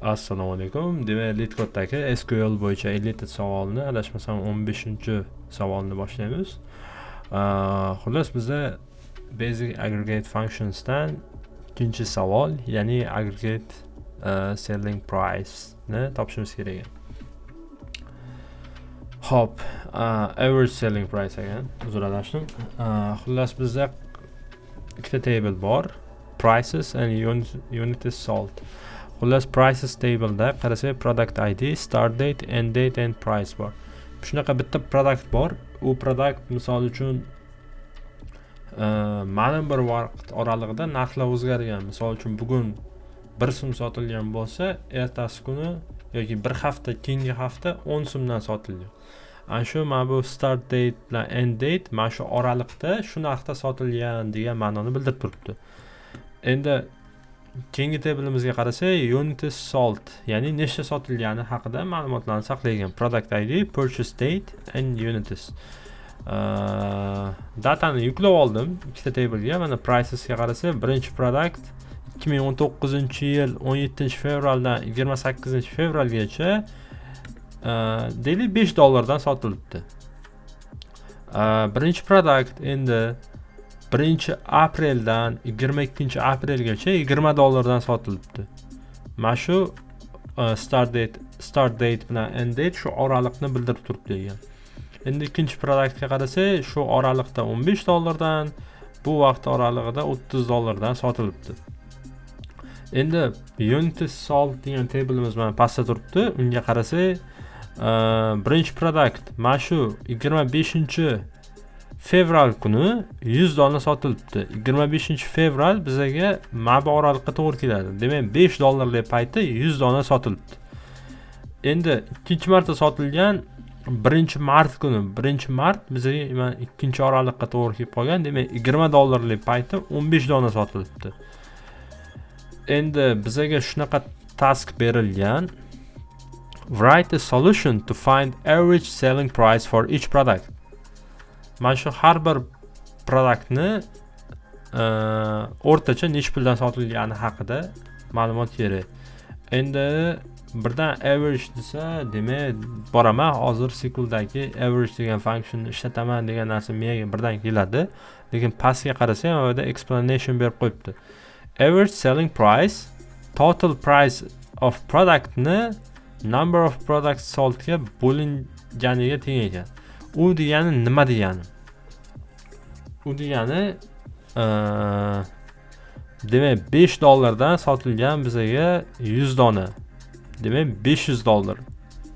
Assalomu alaykum. Demak, LeetCode'dagi SQL bo'yicha 50 ta savolni, adashmasam 15-savolni boshlaymiz. Xullas bizda basic aggregate functionsdan ikkinchi savol, ya'ni aggregate selling price ni topishimiz kerak. Hop, average selling price ekan. Uzr adashdim. Xullas bizda ikkita table bor, prices and units sold. Xullas prices table'da qarasak product ID, start date, end date and price bor. Shunaqa bitta product bor. U product misol uchun ma'lum bir vaqt oralig'ida narxlar o'zgargan. Misol uchun bugun 1 so'm sotilgan bo'lsa, ertasi kuni yoki bir hafta keyingi hafta 10 so'mdan sotilgan. Ana shu mana bu start date bilan end date mana shu oraliqda shu narxda sotilgan degan ma'noni bildirib turibdi. Endi keyingi tablimizga qarasak, units sold, ya'ni nechta sotilgani haqida ma'lumotlarni saqlagan. Product ID, purchase date and units. Datani yuklab oldim ikkita table'ga. Mana pricesga qarasak, birinchi product 2019-yil 17-fevraldan 28-fevralgacha deylik $5 sotilibdi. Birinchi product endi 1-apreldan 22-aprelgacha $20 sotilibdi. Mana shu start date bilan end date shu oraliqni bildirib turibdi degan. Endi ikkinchi produktga qarasak, shu oraliqda $15dan, bu vaqt oralig'ida $30dan sotilibdi. Endi units sold degan tableimiz mana pastda turibdi. Unga qarasak, birinchi produkt mana shu 25-fevral kuni $100 sotilibdi. 25-fevral bizaga mana bu oraliqqa to'g'ri keladi. Demak, $5lik payti $100 sotilibdi. Endi ikkinchi marta sotilgan 1-mart kuni, 1-mart bizaga mana ikkinchi oraliqqa to'g'ri kelib qolgan. Demak, $20lik payti $15 sotilibdi. Endi bizaga shunaqa task berilgan. Write a solution to find average selling price for each product. Mana shu har bir produktni o'rtacha nech puldan sotilgani haqida ma'lumot kerak. Endi birdan average desa, demak, boraman hozir SQLdagi average degan function ishlataman degan narsa menga birdan keladi. Lekin pastga qarasam, u yerda explanation berib qo'yibdi. Average selling price, total price of product ni number of products sold ga bo'linganiga teng ekan. U degani nima degani? U degani demak $5dan sotilgan bizaga 100 dona. Demak $500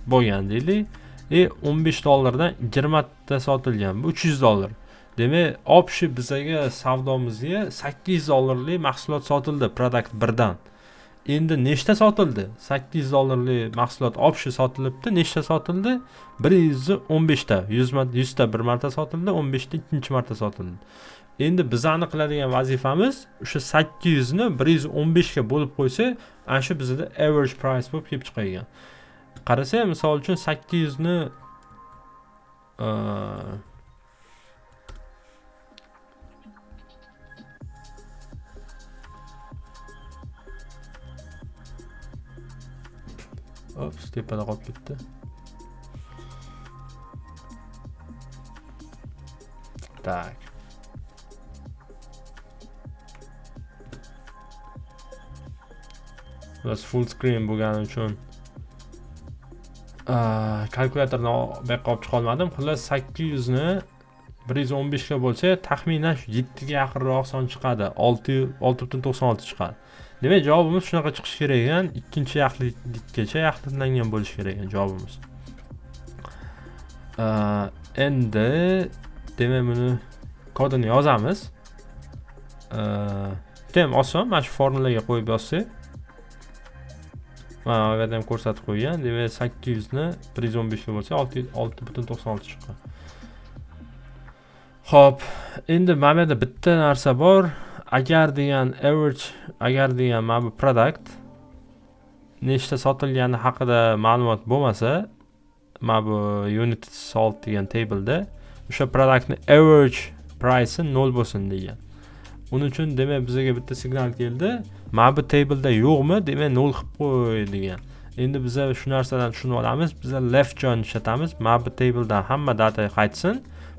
bo'lgan deylik. $15dan 20 ta sotilgan. Bu $300. Demak, общий bizaga savdomizga $800lik mahsulot sotildi product 1dan. Endi nechta sotildi? $800lik mahsulot общий sotilibdi. Nechta sotildi? 115 ta. 100 ta bir marta sotildi, 15 ta ikkinchi marta sotildi. Endi biz aniqlaydigan vazifamiz o'sha 800 ni 115 ga bo'lib qo'ysa, ana shu bizda average price bo'lib kelib chiqagan. Qarasak, misol uchun 800 ni Ops, tepada qolib ketdi. Tak. Biz full screen bo'lgani uchun kalkulyatorni bu yoqqa olib chiqa olmadim. Xullas 800 ni 115 ga bo'lsa, taxminan 7 ga yaqinroq son chiqadi. 6.96 chiqadi. Demak, javobimiz shunaqa chiqishi kerak ekan. Ikkinchi yaxlitlikgacha yaxlitlangan bo'lishi kerak ekan javobimiz. Endi demak buni kodini yozamiz. Dem oson, mana shu formulaga qo'yib yozsak. Mana bu yerda ham ko'rsatib qo'ygan. Demak, 800 ni 115 ga bo'lsa 6.96 chiqqan. Xo'p, endi mana bu yerda bitta narsa bor. Agar degan mana bu product nechta sotilgani haqida ma'lumot bo'lmasa, mana bu unit sold degan tableda o'sha productni average price 0 bo'lsin degan. Uning uchun demak bizga bitta signal keldi. Mana bu tableda yo'qmi? Demak 0 qilib qo'y degan. Endi biz shu narsadan tushunib olamiz. Biz left join ishlatamiz. Mana bu tabledan hamma data qaytsin.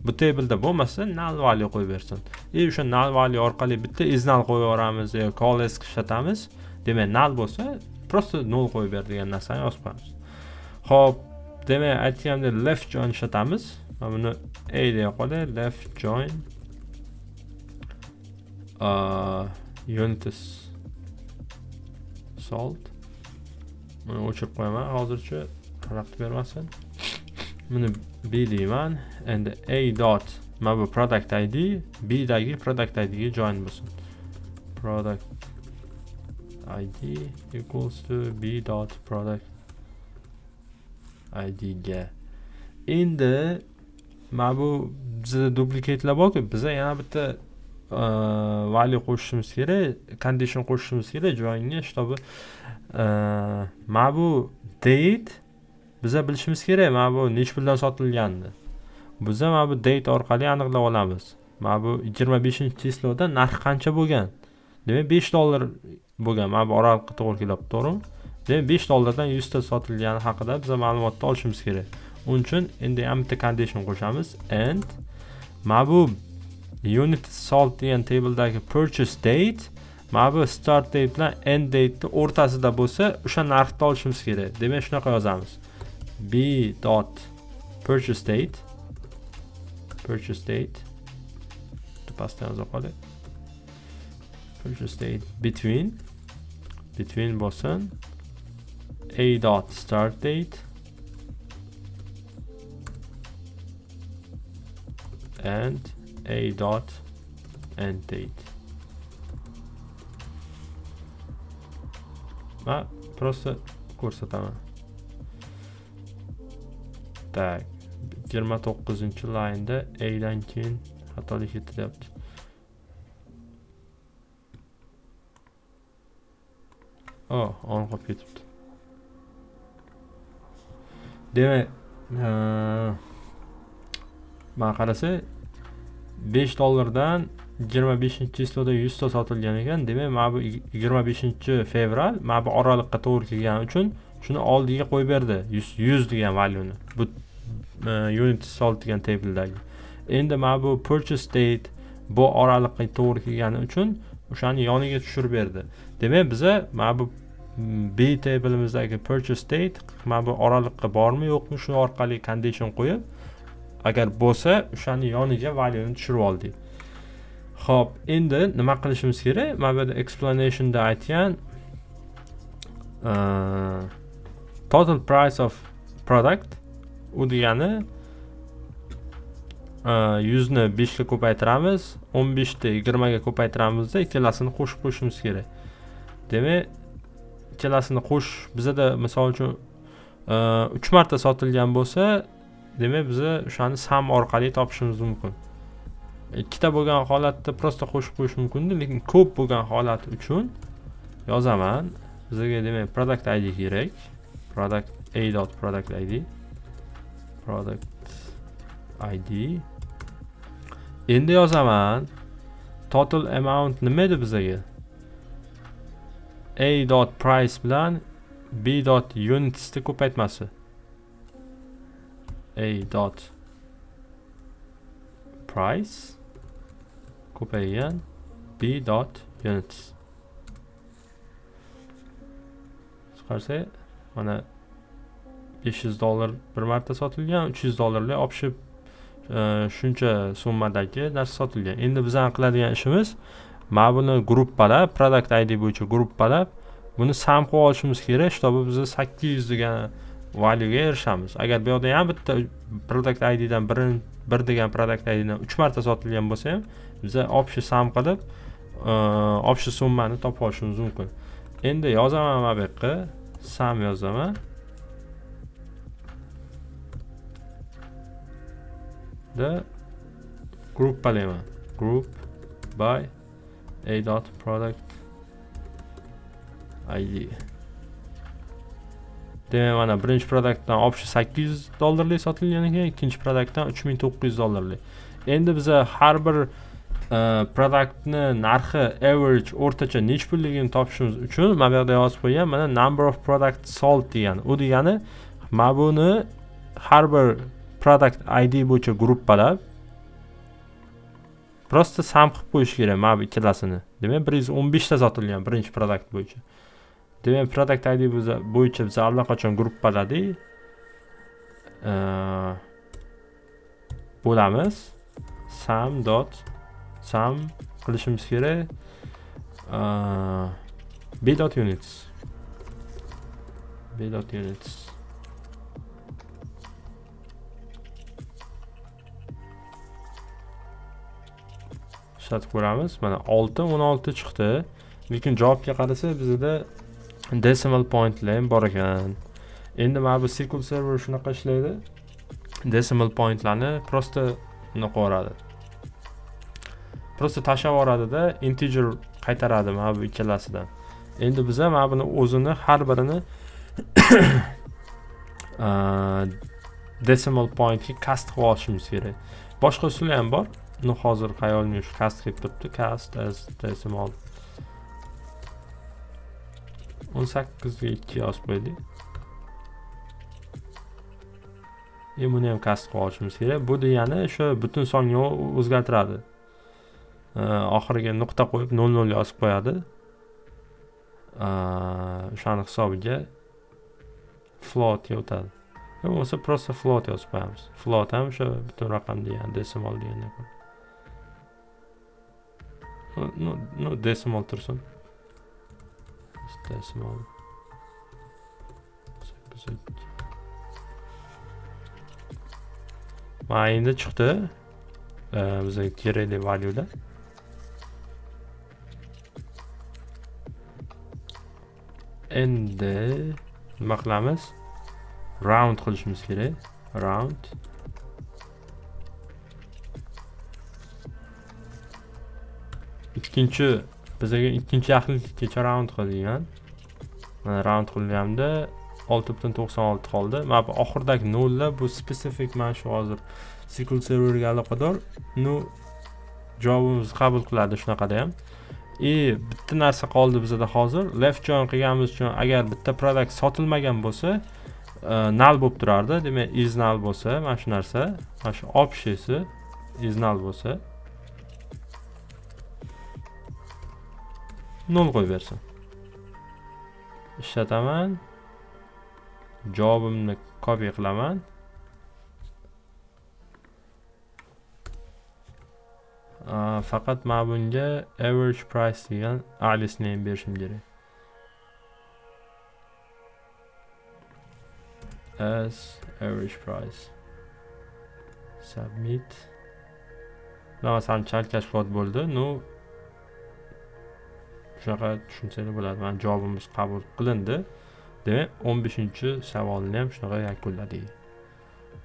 Bu tableda bo'lmasa null value qo'yib bersin. O'sha null value orqali bitta is null qo'yib yuboramiz yoki call as ishlatamiz. Demak null bo'lsa prosta 0 qo'yib ber degan narsani yozib qo'yamiz. Xo'p, demak aytganimdek left join ishlatamiz. Mana buni a deya qo'ydi. Left join unities salt. Buni o'chirib qo'yaman hozircha, xalaqit bermasin. Buni b deyman. Endi a dot mana bu product id, b dagi product id ga join bo'lsin. Product id equals to b dot product id ga. Endi mana bu bizda duplikatlar borku, biza yana bitta value qo'shishimiz kerak, condition qo'shishimiz kerak joinga, чтобы mana bu date biza bilishimiz kerak, mana bu nech puldan sotilganini. Biza mana bu date orqali aniqlab olamiz. Mana bu 25-chesloda narx qancha bo'lgan? Demak $5 bo'lgan. Mana bu oraliqqa to'g'ri kelyapti, to'g'rimi? Demak $5 100 ta sotilgani haqida biza ma'lumotni olishimiz kerak. Uning uchun endi ham bitta condition qo'shamiz. And mana bu unit sold degan tabledagi purchase date mana bu start date bilan end date o'rtasida bo'lsa, o'sha narxni olishimiz kerak. Demak, shunaqa yozamiz. b dot purchase date pastdan yozib qo'ydik. Purchase date between bo'lsin a dot start date and a dot end date. Ma prosta ko'rsataman. Tak, 29-layinda a dan keyin xatolik ketilyapti. On qolib ketibdi. Demak, mana qarasa $5 dan 25-chesloda 100 ta sotilgan ekan. Demak, mana bu 25-fevral mana bu oraliqqa to'g'ri kelgani uchun shuni oldiga qo'yib berdi. 100 degan valyuni. Bu unit sold degan tabledagi. Endi mana bu purchase date bu oraliqqa to'g'ri kelgani uchun o'shani yoniga tushirib berdi. Demak, biza mana bu b table'imizdagi purchase date mana bu oraliqqa bormi yo'qmi shu orqali condition qo'yib, agar bo'lsa o'shani yoniga valyuni tushirib oldik. Xo'p, endi nima qilishimiz kerak? Mana bu explanationda aytgan total price of product u degani 100 ni 5 ga ko'paytiramiz, 15 ni 20 ga ko'paytiramizda ikkalasini qo'shib qo'yishimiz kerak. Demak, ikkalasini bizada misol uchun 3 marta sotilgan bo'lsa, demak biz o'shani sum orqali topishimiz mumkin. Ikkita bo'lgan holatda prosta qo'shib qo'yish mumkin, lekin ko'p bo'lgan holat uchun yozaman. Bizga demak product id kerak. Product a.product id. Product id. Endi yozaman. Total amount nima edi bizga? a.price bilan b.units ni ko'paytmasi. a.price ko'paygan b.units. Chiqarsa mana $500 bir marta sotilgan, $300 opshib shuncha summadagi narsa sotilgan. Endi bizning qiladigan ishimiz mana buni gruppalab, product id bo'yicha gruppalab buni sum qilib olishimiz kerak, чтобы biz 800 degan valyuga erishamiz. Agar bu yerda ham bitta product id dan bir degan product id dan 3 marta sotilgan bo'lsa ham, biz общий sum qilib общий summani topib olishimiz mumkin. Endi yozaman mana bu yerga, sum yozaman. Da gruppalayman. Group by a.product id. Demak, mana birinchi produktdan общий $800 sotilgan ekan, ikkinchi produktdan $3900. Endi biz har bir produktni narxi average o'rtacha nechi pulligini topishimiz uchun mana bu yerda yozib qo'ygan, mana number of products sold degan. U degani mana buni har bir product ID bo'yicha gruppalab prosta sum qilib qo'yish kerak mana bu ikkalasini. Demak 115 ta sotilgan birinchi produkt bo'yicha. Demak product ID bo'yicha biz allaqachon gruppaladik. Bo'lamiz sum qilishimiz kerak. b.units ishlatib ko'ramiz. Mana 16 chiqdi. Lekin javobga qarasa bizda decimal pointlar ham bor ekan. Endi mana bu SQL Server shunaqa ishlaydi. Decimal pointlarni prosta unaqa qo'yadi. Prosta tashlab yuboradi-da, integer qaytaradi mana bu ikkalasidan. Endi biz ham mana buni o'zini har birini decimal pointga cast qilib olishimiz kerak. Boshqa usullar ham bor. Hozir xayolimga shu cast kelib turibdi. Cast as decimal 18 ga 2 yozib qo'ydik. Buni ham cast qilib olishimiz kerak. Bu degani o'sha butun songa o'zgartiradi. Oxiriga nuqta qo'yib 00 yozib qo'yadi. O'shani hisobiga float o'tadi. Bo'lmasa prosta float yozib qo'yamiz. Float ham o'sha butun raqam degan decimal degandan ko'ra. No decimal tursin. Decimal. Mana endi chiqdi. Bizga kerakli valyuda. Endi nima qilamiz? Round qilishimiz kerak. Round. Bizga ikkinchi yaxlitgacha round qilgan. Mana round qilganimda 6.96 qoldi. Mana bu oxirdagi nollar bu specific mana shu hozir SQL serverga aloqador. Javobimizni qabul qiladi shunaqada ham. Bitta narsa qoldi bizda hozir. Left join qilganimiz uchun agar bitta product sotilmagan bo'lsa, null bo'lib turardi. Demak, is null bo'lsa, mana shu narsa, mana shu opshisi is null bo'lsa, null qo'yib bersin. Ishlataman. Javobimni copy qilaman. Faqat mana bunga average price degan alisini ham berishim kerak. As average price. Submit. Masalan, chalkash kod bo'ldi. Shunaqa tushunsangiz bo'ladi. Mana javobimiz qabul qilindi. Demak, 15-savolni ham shunaqa yakunladik.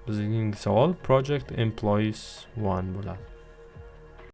Bizning savol project employees 1 bo'ladi.